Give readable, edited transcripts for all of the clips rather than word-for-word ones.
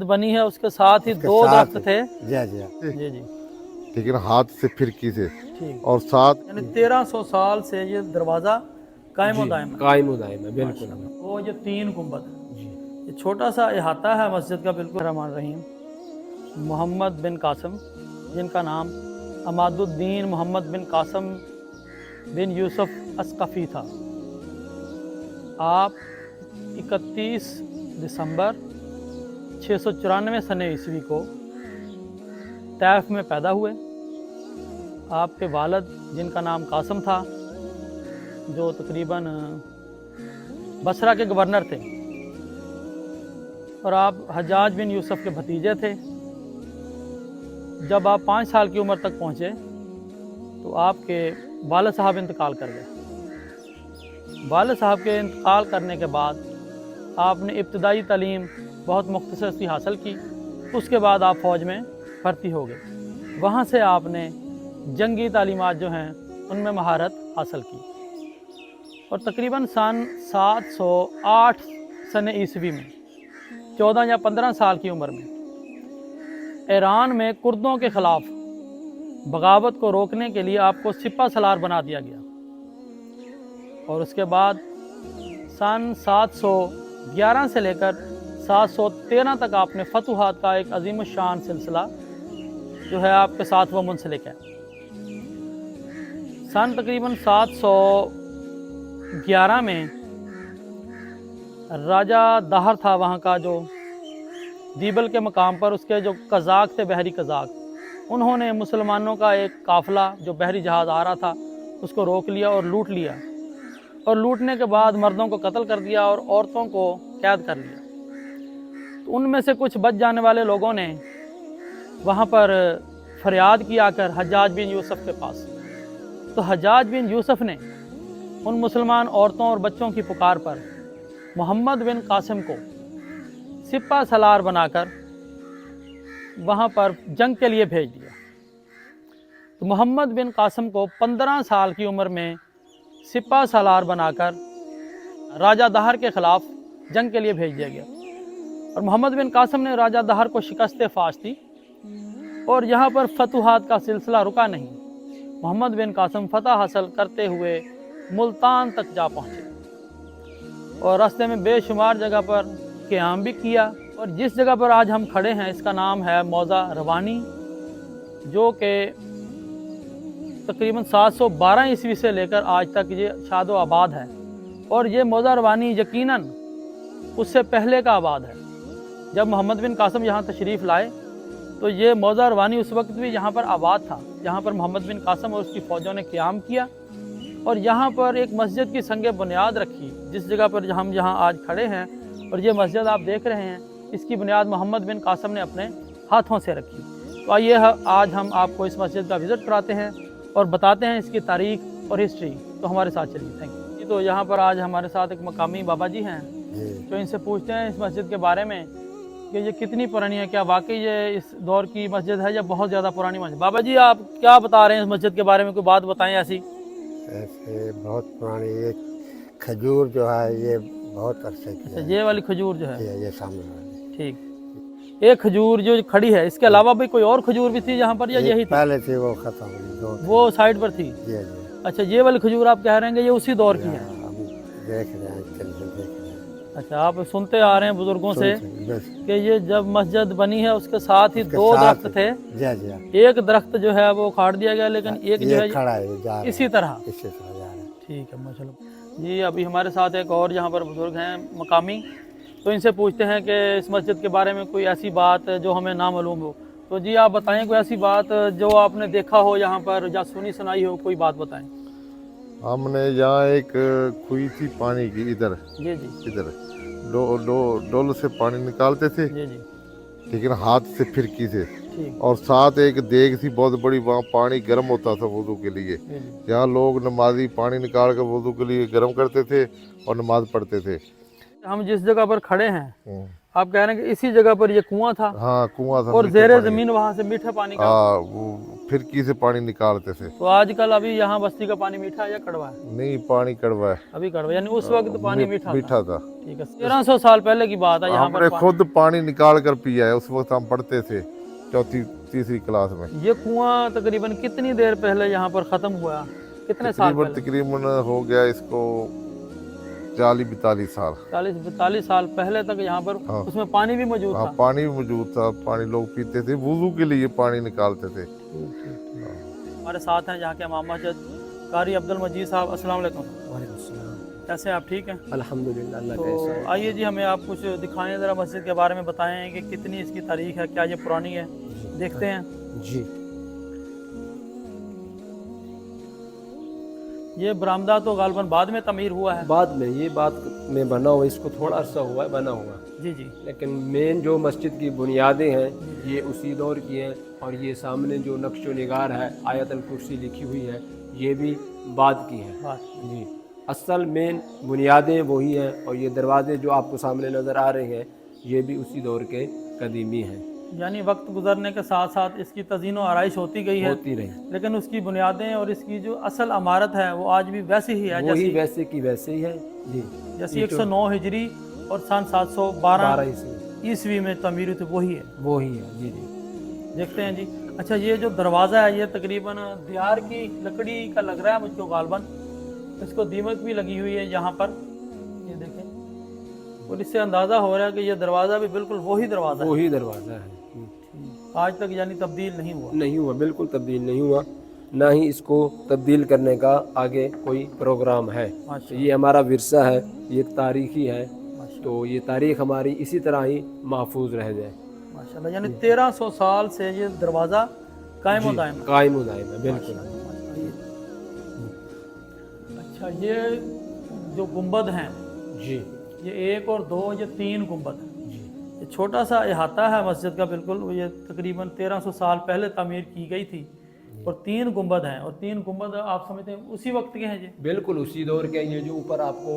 बनी है उसके साथ ही उसके दो साथ दरख्त थे। जी जी जी लेकिन हाथ से फिरकी से ठीक। और साथ यानी 1300 साल से ये दरवाज़ा कायम व दायम है। कायम व दायम है, बिल्कुल। वो ये 3 गुंबद है। ये छोटा सा अहाता है मस्जिद का, बिल्कुल। रहमान रहीम। मोहम्मद बिन कासम, जिनका नाम अमादुद्दीन मोहम्मद बिन कासम बिन यूसुफ अस्कफ़ी था। आप 31 दिसंबर 694 सने ईस्वी को तैफ में पैदा हुए। आपके वालिद, जिनका नाम कासम था, जो तकरीबन बसरा के गवर्नर थे, और आप हज्जाज बिन यूसुफ के भतीजे थे। जब आप 5 साल की उम्र तक पहुँचे तो आपके वालिद साहब इंतकाल कर गए। वालिद साहब के इंतकाल करने के बाद आपने इब्तदाई तालीम बहुत मुख्तसर सी हासिल की। उसके बाद आप फ़ौज में भर्ती हो गए। वहाँ से आपने जंगी तालीमात जो हैं उनमें महारत हासिल की, और तकरीबन सन 708 सने ईस्वी में 14 या 15 साल की उम्र में ईरान में कुर्दों के ख़िलाफ़ बगावत को रोकने के लिए आपको सिपा सलार बना दिया गया। और उसके बाद सन 711 से लेकर 713 तक आपने फतुहात का एक अजीम शान सिलसिला जो है आपके साथ वो मुंसलिक है। सन तकरीबन 711 में राजा दाहर था वहाँ का, जो दीबल के मकाम पर उसके जो कज़ाक थे, बहरी कज़ाक, उन्होंने मुसलमानों का एक काफ़िला जो बहरी जहाज़ आ रहा था उसको रोक लिया और लूट लिया, और लूटने के बाद मर्दों को कत्ल कर दिया और औरतों को कैद कर लिया। तो उनमें से कुछ बच जाने वाले लोगों ने वहाँ पर फरियाद की आकर हज्जाज बिन यूसुफ के पास। तो हज्जाज बिन यूसुफ ने उन मुसलमान औरतों और बच्चों की पुकार पर मोहम्मद बिन कासिम को सिपा सलार बनाकर वहाँ पर जंग के लिए भेज दिया। तो मोहम्मद बिन कासिम को 15 साल की उम्र में सिपा सलार बनाकर राजा दाहर के ख़िलाफ़ जंग के लिए भेज दिया गया, और मोहम्मद बिन कासिम ने राजा दाहर को शिकस्त फाश दी। और यहाँ पर फतुहात का सिलसिला रुका नहीं। मोहम्मद बिन कासिम फतह हासिल करते हुए मुल्तान तक जा पहुँचे, और रास्ते में बेशुमार जगह पर क़याम भी किया। और जिस जगह पर आज हम खड़े हैं इसका नाम है मौज़ा रवानी, जो कि तकरीबन 712 ईस्वी से लेकर आज तक ये शादो आबाद है। और ये मौज़ा रवानी यकीनन उससे पहले का आबाद है। जब मोहम्मद बिन कासिम यहाँ तशरीफ़ लाए तो ये मौज़ा रवानी उस वक्त भी यहाँ पर आबाद था। यहाँ पर मोहम्मद बिन कासिम और उसकी फ़ौजों ने क़याम किया, और यहाँ पर एक मस्जिद की संग बुनियाद रखी, जिस जगह पर हम यहाँ आज खड़े हैं। और ये मस्जिद आप देख रहे हैं, इसकी बुनियाद मोहम्मद बिन कासिम ने अपने हाथों से रखी। तो आइए आज हम आपको इस मस्जिद का विज़िट कराते हैं और बताते हैं इसकी तारीख़ और हिस्ट्री। तो हमारे साथ चलिए। Thank you. तो यहाँ पर आज हमारे साथ एक मकामी बाबा जी हैं, तो इनसे पूछते हैं इस मस्जिद के बारे में कि ये कितनी पुरानी है, क्या वाकई ये इस दौर की मस्जिद है या बहुत ज़्यादा पुरानी मस्जिद। बाबा जी आप क्या बता रहे हैं इस मस्जिद के बारे में, कोई बात बताएं ऐसी। ऐसे बहुत पुरानी ये खजूर जो है ये बहुत अरसे की है। ये वाली खजूर जो है, ये सामने वाली। ठीक। एक खजूर जो खड़ी है, इसके अलावा भी कोई और खजूर भी थी यहाँ पर या यही थी? पहले थी, वो खत्म हुई, वो साइड पर थी। जी। अच्छा, ये वाली खजूर आप कह रहे हैं कि ये उसी दौर की है। हम देख रहे हैं, देख रहे हैं। अच्छा, आप सुनते आ रहे हैं बुजुर्गों से कि ये जब मस्जिद बनी है उसके साथ ही दो दरख्त थे। जी। एक दरख्त जो है वो काट दिया गया, लेकिन एक जो है खड़ा है, इसी तरह। जा रहा है। ठीक है, माशाल्लाह जी। अभी हमारे साथ एक और यहाँ पर बुजुर्ग हैं मकामी, तो इनसे पूछते हैं कि इस मस्जिद के बारे में कोई ऐसी बात जो हमें ना मालूम हो। तो जी आप बताएं कोई ऐसी बात जो आपने देखा हो यहाँ पर या सुनी सुनाई हो, कोई बात बताएं। हमने यहाँ एक खुई थी पानी की, इधर जी। इधर डोल से पानी निकालते थे। जी। लेकिन हाथ से फिरकी से, ठीक। और साथ एक देग थी बहुत बड़ी, वहाँ पानी गर्म होता था वुज़ू के लिए। यहाँ लोग नमाजी पानी निकाल कर वुज़ू के लिए गर्म करते थे और नमाज पढ़ते थे। हम जिस जगह पर खड़े हैं आप कह रहे हैं कि इसी जगह पर ये कुआं था हाँ कुआं था, और मीठे जेरे पानी। जमीन वहाँ से मीठे पानी का। हाँ वो फिरकी से पानी निकालते थे। तो आजकल अभी यहाँ बस्ती का पानी मीठा है या कड़वा है? नहीं पानी कड़वा है। अभी कड़वा, यानी उस वक्त पानी मीठा था। मीठा था। ठीक है, 1300 साल पहले की बात है यहाँ हमने पर खुद पानी निकाल कर पिया है, उस वक्त हम पढ़ते थे चौथी तीसरी क्लास में। ये कुआं तकरीबन कितनी देर पहले यहाँ पर खत्म हुआ, कितने साल पहले? तकरीबन हो गया इसको 40-42 साल। 40-42 साल पहले तक यहाँ पर हाँ। उसमें पानी भी मौजूद हाँ था। पानी भी मौजूद था, पानी लोग पीते थे, वुजू के लिए पानी निकालते थे। हमारे साथ हैं यहाँ के इमाम मस्जिद कारी अब्दुल मजीद साहब। अस्सलाम वालेकुम। कैसे हैं आप, ठीक हैं? अल्हम्दुलिल्लाह, अल्लाह का तो एहसान है। आइए जी, हमें आप कुछ दिखाएं ज़रा मस्जिद के बारे में, बताएं कि कितनी इसकी तारीख है, क्या ये पुरानी है, देखते हैं। जी ये बरामदा तो गालबन बाद में तमीर हुआ है। बाद में ये बात में बना हुआ, इसको थोड़ा अरसा हुआ है बना हुआ, जी जी। लेकिन मेन जो मस्जिद की बुनियादें हैं ये उसी दौर की हैं। और ये सामने जो नक्शो निगार है, आयतल कुर्सी लिखी हुई है, ये भी बाद की है। बात जी असल मेन बुनियादें वही हैं। और ये दरवाजे जो आपको सामने नज़र आ रहे हैं ये भी उसी दौर के कदीमी हैं, यानी वक्त गुजरने के साथ साथ इसकी तज़ीन व आराइश होती गई है, होती रही। लेकिन उसकी बुनियादें और इसकी जो असल इमारत है वो आज भी वैसी ही है वही जैसी वैसे की वैसे ही है जी। जैसी 109 हिजरी और सन 712 12 ईस्वी ईस्वी में तमीर हुई थी, वही है। वही है जी जी। देखते हैं जी। अच्छा, ये जो दरवाज़ा है ये तकरीबन दियार की लकड़ी का लग रहा है मुझको गालबन। इसको दीमक भी लगी हुई है यहाँ पर, ये देखें, और इससे अंदाज़ा हो रहा है कि ये दरवाज़ा भी बिल्कुल वही दरवाज़ा है। वही दरवाज़ा है, आज तक यानी तब्दील नहीं हुआ। नहीं हुआ, बिल्कुल तब्दील नहीं हुआ, ना ही इसको तब्दील करने का आगे कोई प्रोग्राम है। तो ये हमारा विरसा है, ये तारीखी है, तो ये तारीख हमारी इसी तरह ही महफूज रह जाए माशाल्लाह। यानी 1300 साल से ये दरवाज़ा कायम दायम है। कायम दायम है, बिल्कुल। अच्छा, ये जो गुंबद हैं जी ये 1 और 2, ये 3 गुंबद हैं। ये छोटा सा अहाता है मस्जिद का बिल्कुल, ये तकरीबन 1300 साल पहले तामीर की गई थी और 3 गुंबद हैं। और 3 गुंबद आप समझते हैं उसी वक्त के हैं जी? बिल्कुल उसी दौर के। ये जो ऊपर आपको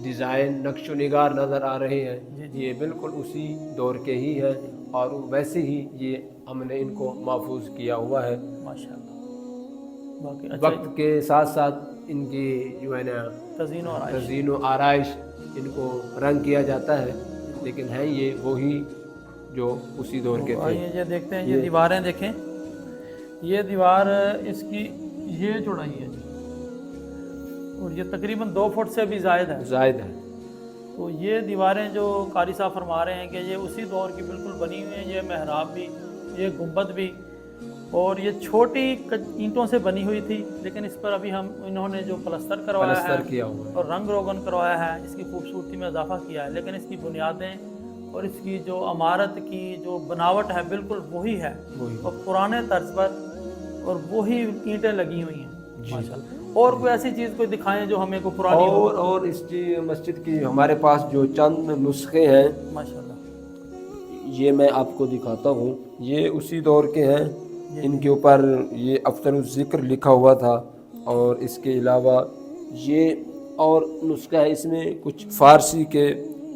डिज़ाइन नक्शो निगार नज़र आ रहे हैं ये बिल्कुल उसी दौर के ही हैं। और वैसे ही ये हमने इनको महफूज किया हुआ है माशाल्लाह। बाकी अच्छा, वक्त के साथ साथ इनकी जो है ना तज़ीन और आराइश। तज़ीन व आराइश इनको रंग किया जाता है, लेकिन हैं ये वही जो उसी दौर के थे। आइए ये देखते हैं, ये दीवारें देखें, ये दीवार इसकी ये चौड़ाई है जी, और ये तकरीबन 2 फुट से भी ज़ायद है। जायद है। तो ये दीवारें जो कारी साहब फरमा रहे हैं कि ये उसी दौर की बिल्कुल बनी हुई हैं। ये मेहराब भी, ये गुंबद भी, और ये छोटी ईंटों से बनी हुई थी, लेकिन इस पर अभी हम इन्होंने जो प्लस्तर करवाया प्लस्तर है किया हुआ है और रंग रोगन करवाया है, इसकी खूबसूरती में इजाफा किया है, लेकिन इसकी बुनियादें और इसकी जो इमारत की जो बनावट है बिल्कुल वही है, वही। और पुराने तर्ज पर, और वही ईंटें लगी हुई हैं माशाल्लाह। और कोई ऐसी चीज़ कोई दिखाएं जो हमें को पुरानी हो? और इस मस्जिद की हमारे पास जो चंद नुस्खे हैं माशाल्लाह, ये मैं आपको दिखाता हूँ। ये उसी दौर के हैं, इनके ऊपर ये अफ्तरुल ज़िक्र लिखा हुआ था। और इसके अलावा ये और नुस्खा है, इसमें कुछ फ़ारसी के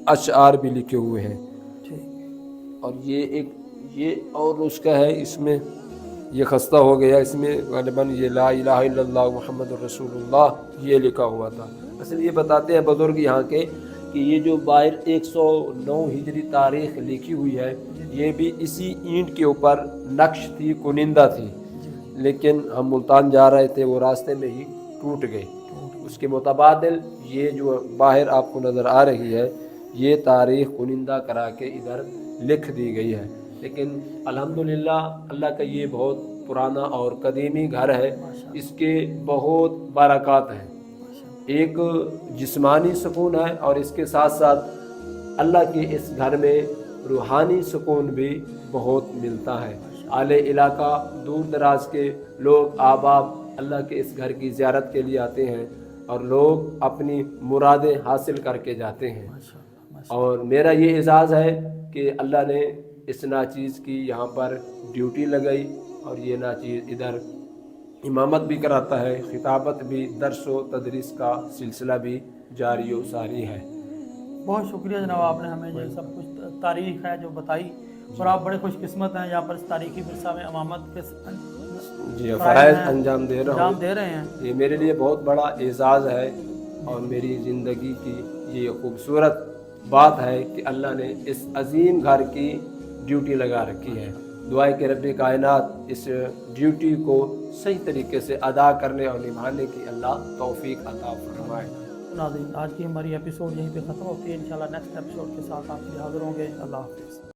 अशआर भी लिखे हुए हैं। ठीक। और ये और नुस्खा है, इसमें ये खस्ता हो गया, इसमें ग़ालिबन ये ला इलाहा इल्लल्लाह मुहम्मदुर रसूलुल्लाह ये लिखा हुआ था। असल ये बताते हैं बुज़ुर्ग यहाँ के कि ये जो बाहर 109 हिजरी तारीख़ लिखी हुई है ये भी इसी ईंट के ऊपर नक्श थी, कुनिंदा थी, लेकिन हम मुल्तान जा रहे थे, वो रास्ते में ही टूट गई। उसके मुतबादिल ये जो बाहर आपको नज़र आ रही है ये तारीख़ कुनिंदा करा के इधर लिख दी गई है। लेकिन अल्हम्दुलिल्लाह अल्लाह का ये बहुत पुराना और कदीमी घर है, इसके बहुत बरक़ात हैं। एक जिस्मानी सुकून है और इसके साथ साथ अल्लाह के इस घर में रूहानी सुकून भी बहुत मिलता है। आले इलाका दूर दराज के लोग आबाब अल्लाह के इस घर की ज़ियारत के लिए आते हैं और लोग अपनी मुरादें हासिल करके जाते हैं। और मेरा ये एजाज़ है कि अल्लाह ने इस नाचीज़ की यहाँ पर ड्यूटी लगाई और ये नाचीज़ इधर इमामत भी कराता है, खिताबत भी, दर्स व तदरीस का सिलसिला भी जारी व सारी है। بہت شکریہ جناب، آپ نے ہمیں یہ سب کچھ تاریخ ہے جو بتائی، اور آپ بڑے خوش قسمت ہیں یہاں پر اس تاریخی ورثہ میں امامت کے جی فرائض انجام دے رہا انجام ہوں. دے رہے ہیں. یہ میرے لیے بہت بڑا اعزاز ہے، اور میری زندگی کی یہ خوبصورت بات ہے کہ اللہ نے اس عظیم گھر کی ڈیوٹی لگا رکھی ہے. دعائیں کہ رب کائنات اس ڈیوٹی کو صحیح طریقے سے ادا کرنے اور نبھانے کی اللہ توفیق عطا فرمائے. ناظرین، آج کی ہماری ایپیسوڈ یہیں پہ ختم ہوتی ہے. انشاءاللہ نیکسٹ ایپیسوڈ کے ساتھ آپ کے لیے حاضر ہوں گے. اللہ حافظ.